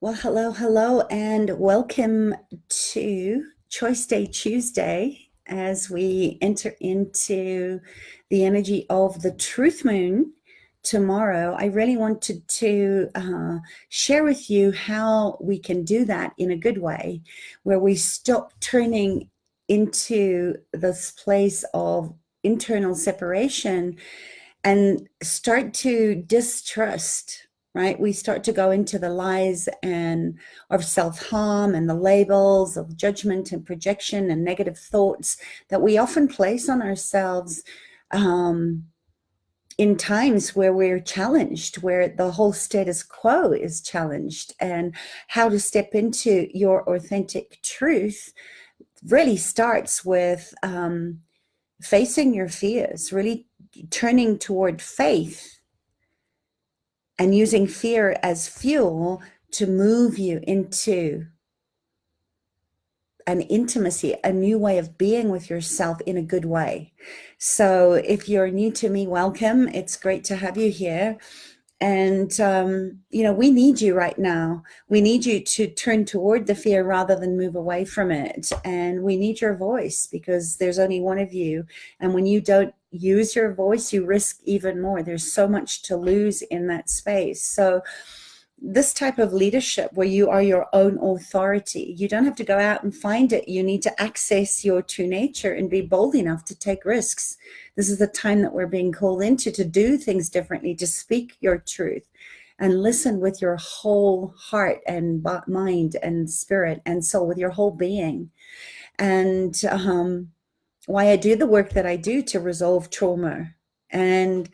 Well, hello, hello, and welcome to Choice Day Tuesday as we enter into the energy of the Truth Moon tomorrow. I really wanted to share with you how we can do that in a good way, where we stop turning into this place of internal separation and start to distrust, right? We start to go into the lies and of self-harm and the labels of judgment and projection and negative thoughts that we often place on ourselves in times where we're challenged, where the whole status quo is challenged. And how to step into your authentic truth really starts with facing your fears, really turning toward faith and using fear as fuel to move you into an intimacy, a new way of being with yourself in a good way. So if you're new to me, welcome. It's great to have you here. And, we need you right now. We need you to turn toward the fear rather than move away from it. And we need your voice because there's only one of you. And when you don't use your voice, you risk even more. There's so much to lose in that space. So this type of leadership where you are your own authority, you don't have to go out and find it. You need to access your true nature and be bold enough to take risks. This is the time that we're being called into to do things differently, to speak your truth and listen with your whole heart and mind and spirit and soul, with your whole being. And why I do the work that I do to resolve trauma and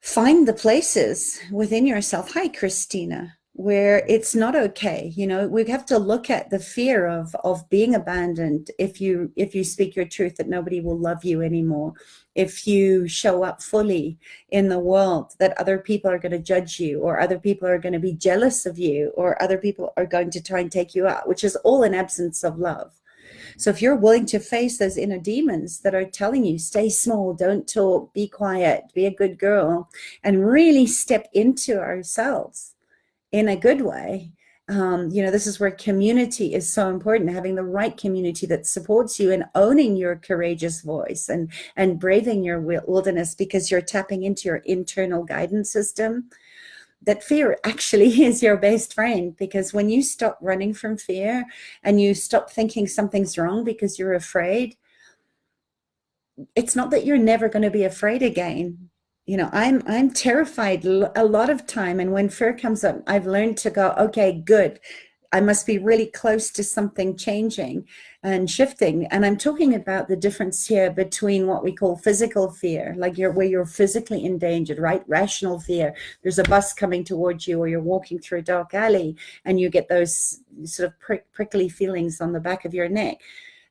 find the places within yourself. Hi, Christina, where it's not okay. We have to look at the fear of being abandoned if you speak your truth, that nobody will love you anymore. If you show up fully in the world, that other people are going to judge you, or other people are going to be jealous of you, or other people are going to try and take you out, which is all an absence of love. So if you're willing to face those inner demons that are telling you, stay small, don't talk, be quiet, be a good girl, and really step into ourselves in a good way, this is where community is so important, having the right community that supports you and owning your courageous voice and braving your wilderness, because you're tapping into your internal guidance system. That fear actually is your best friend, because when you stop running from fear and you stop thinking something's wrong because you're afraid, it's not that you're never going to be afraid again. I'm terrified a lot of time, and when fear comes up, I've learned to go, okay, good. I must be really close to something changing and shifting. And I'm talking about the difference here between what we call physical fear, like where you're physically endangered, right? Rational fear. There's a bus coming towards you, or you're walking through a dark alley and you get those sort of prickly feelings on the back of your neck.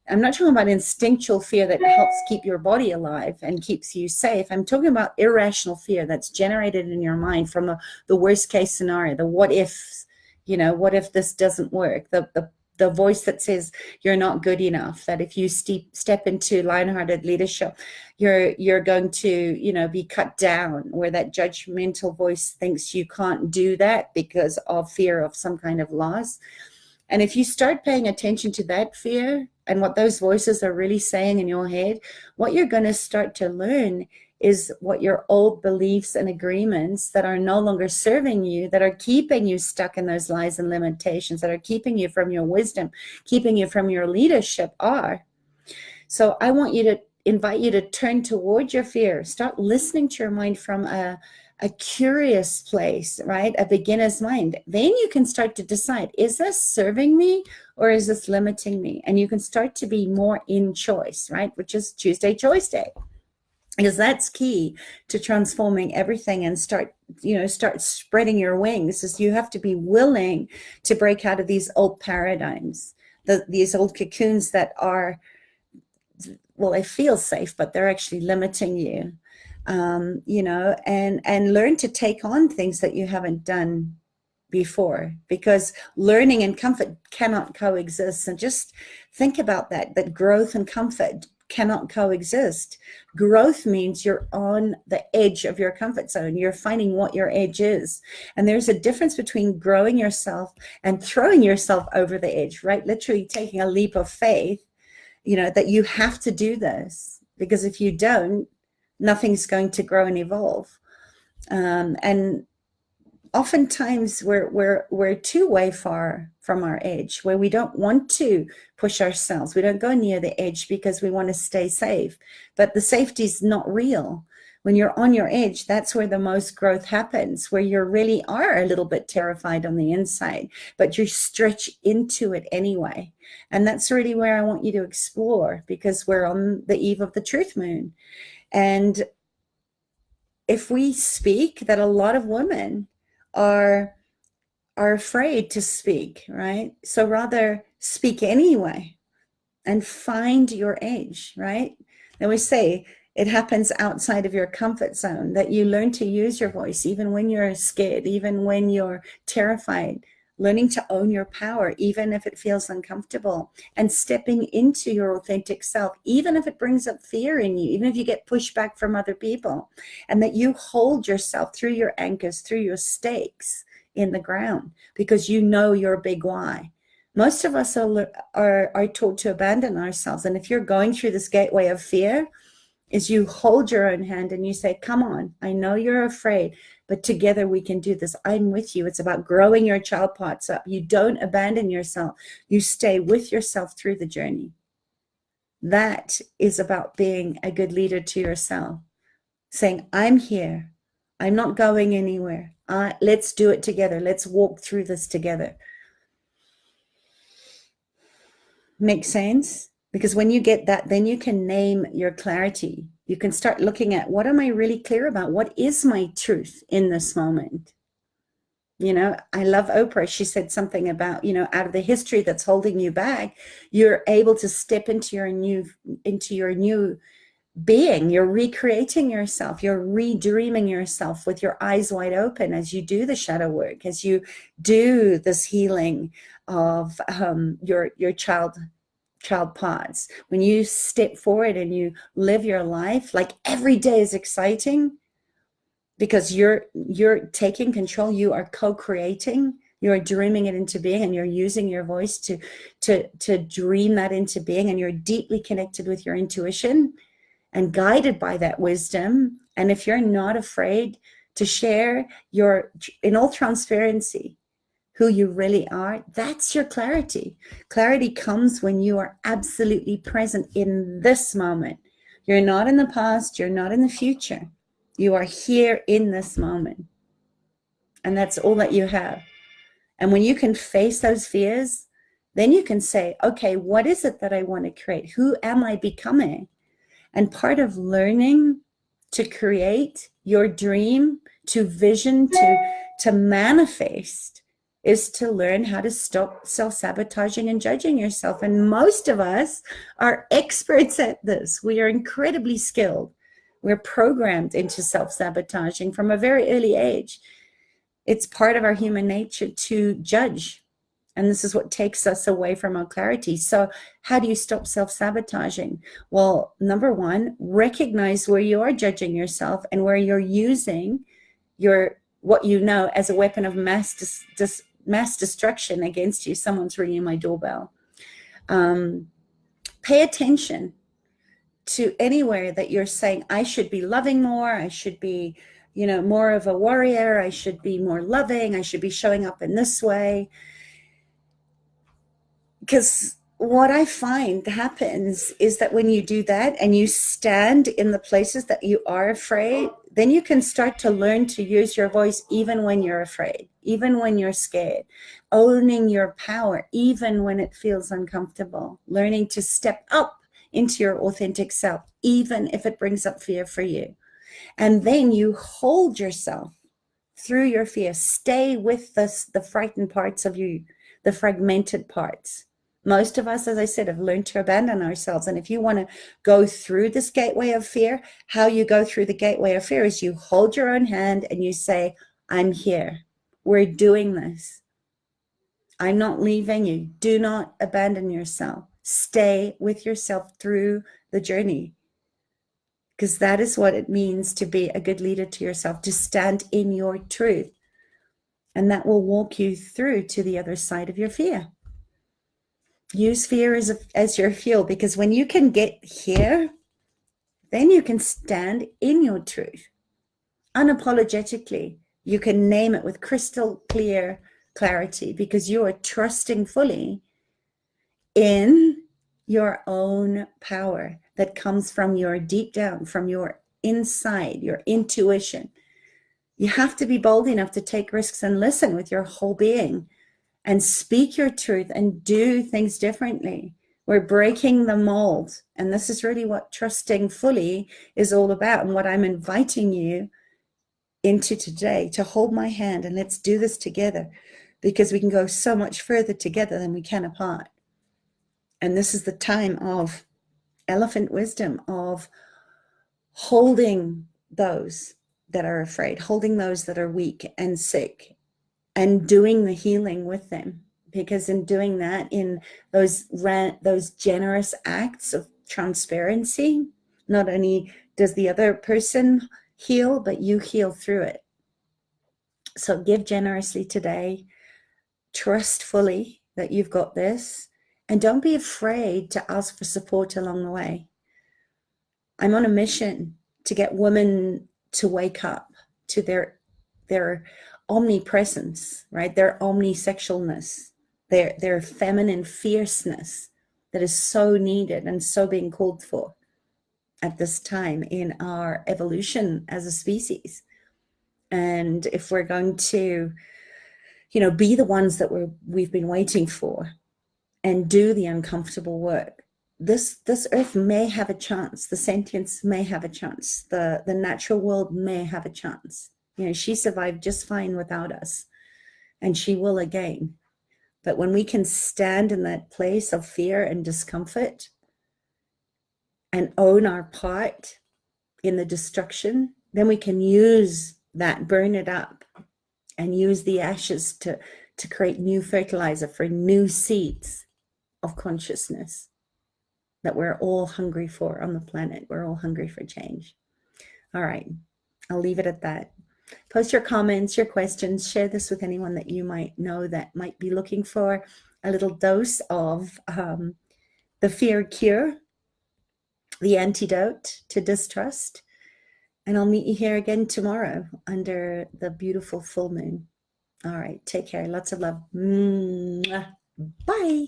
I'm not talking about instinctual fear that helps keep your body alive and keeps you safe. I'm talking about irrational fear that's generated in your mind from the worst case scenario, the what ifs. What if this doesn't work? The voice that says you're not good enough, that if you step into lionhearted leadership, you're going to, be cut down, where that judgmental voice thinks you can't do that because of fear of some kind of loss. And if you start paying attention to that fear and what those voices are really saying in your head, what you're going to start to learn is what your old beliefs and agreements that are no longer serving you, that are keeping you stuck in those lies and limitations, that are keeping you from your wisdom, keeping you from your leadership are. So I want you to invite you to turn toward your fear. Start listening to your mind from a curious place, right? A beginner's mind. Then you can start to decide, is this serving me or is this limiting me? And you can start to be more in choice, right? Which is Tuesday Choice Day. Because that's key to transforming everything and start spreading your wings. Is you have to be willing to break out of these old paradigms, these old cocoons that are, well, they feel safe, but they're actually limiting you. And learn to take on things that you haven't done before, because learning and comfort cannot coexist. And just think about that growth and comfort cannot coexist. Growth means you're on the edge of your comfort zone. You're finding what your edge is. And there's a difference between growing yourself and throwing yourself over the edge, right? Literally taking a leap of faith, that you have to do this, because if you don't, nothing's going to grow and evolve. And oftentimes we're too way far from our edge, where we don't want to push ourselves. We don't go near the edge because we want to stay safe, but the safety is not real. When you're on your edge, that's where the most growth happens, where you really are a little bit terrified on the inside, but you stretch into it anyway. And that's really where I want you to explore, because we're on the eve of the truth moon. And if we speak, that a lot of women are afraid to speak, right? So rather speak anyway and find your edge, right? And we say it happens outside of your comfort zone, that you learn to use your voice even when you're scared, even when you're terrified, learning to own your power, even if it feels uncomfortable, and stepping into your authentic self, even if it brings up fear in you, even if you get pushback from other people, and that you hold yourself through your anchors, through your stakes in the ground, because you know your big why. Most of us are taught to abandon ourselves. And if you're going through this gateway of fear, is you hold your own hand and you say, come on, I know you're afraid, but together we can do this. I'm with you. It's about growing your child parts up. You don't abandon yourself. You stay with yourself through the journey. That is about being a good leader to yourself, saying, I'm here. I'm not going anywhere. Let's do it together. Let's walk through this together. Make sense? Because when you get that, then you can name your clarity. You can start looking at, what am I really clear about? What is my truth in this moment? I love Oprah. She said something about, out of the history that's holding you back, you're able to step into your new being. You're recreating yourself. You're redreaming yourself with your eyes wide open as you do the shadow work, as you do this healing of your child parts. When you step forward and you live your life, like every day is exciting, because you're taking control. You are co-creating. You're dreaming it into being, and you're using your voice to dream that into being. And you're deeply connected with your intuition and guided by that wisdom. And if you're not afraid to share in all transparency, who you really are, that's your clarity. Clarity comes when you are absolutely present in this moment. You're not in the past, you're not in the future. You are here in this moment. And that's all that you have. And when you can face those fears, then you can say, okay, what is it that I want to create? Who am I becoming? And part of learning to create your dream, to vision, to manifest, is to learn how to stop self-sabotaging and judging yourself. And most of us are experts at this. We are incredibly skilled. We're programmed into self-sabotaging from a very early age. It's part of our human nature to judge. And this is what takes us away from our clarity. So how do you stop self-sabotaging? Well, number one, recognize where you are judging yourself and where you're using what you know as a weapon of mass destruction against you. Someone's ringing my doorbell. Pay attention to anywhere that you're saying, I should be loving more, I should be, more of a warrior, I should be more loving, I should be showing up in this way. Because what I find happens is that when you do that and you stand in the places that you are afraid, then you can start to learn to use your voice even when you're afraid, even when you're scared, owning your power, even when it feels uncomfortable, learning to step up into your authentic self, even if it brings up fear for you. And then you hold yourself through your fear. Stay with the frightened parts of you, the fragmented parts. Most of us, as I said, have learned to abandon ourselves. And if you want to go through this gateway of fear, how you go through the gateway of fear is you hold your own hand and you say, I'm here. We're doing this. I'm not leaving you. Do not abandon yourself. Stay with yourself through the journey, because that is what it means to be a good leader to yourself, to stand in your truth. And that will walk you through to the other side of your fear. Use fear as your fuel, because when you can get here, then you can stand in your truth unapologetically. You can name it with crystal clear clarity, because you are trusting fully in your own power that comes from your deep down, from your inside, your intuition. You have to be bold enough to take risks and listen with your whole being and speak your truth and do things differently. We're breaking the mold. And this is really what trusting fully is all about, and what I'm inviting you into today, to hold my hand and let's do this together, because we can go so much further together than we can apart. And this is the time of elephant wisdom, of holding those that are afraid, holding those that are weak and sick, and doing the healing with them. Because in doing that, in those generous acts of transparency, not only does the other person heal, but you heal through it. So give generously today. Trust fully that you've got this, and don't be afraid to ask for support along the way. I'm on a mission to get women to wake up to their omnipresence, right? Their omnisexualness, their feminine fierceness that is so needed and so being called for at this time in our evolution as a species. And if we're going to, be the ones that we've been waiting for and do the uncomfortable work, this earth may have a chance. The sentience may have a chance. The natural world may have a chance. She survived just fine without us, and she will again. But when we can stand in that place of fear and discomfort and own our part in the destruction, then we can use that, burn it up, and use the ashes to create new fertilizer for new seeds of consciousness that we're all hungry for on the planet. We're all hungry for change. All right, I'll leave it at that. Post your comments, your questions, share this with anyone that you might know that might be looking for a little dose of the fear cure, the antidote to distrust. And I'll meet you here again tomorrow under the beautiful full moon. All right, take care. Lots of love. Bye.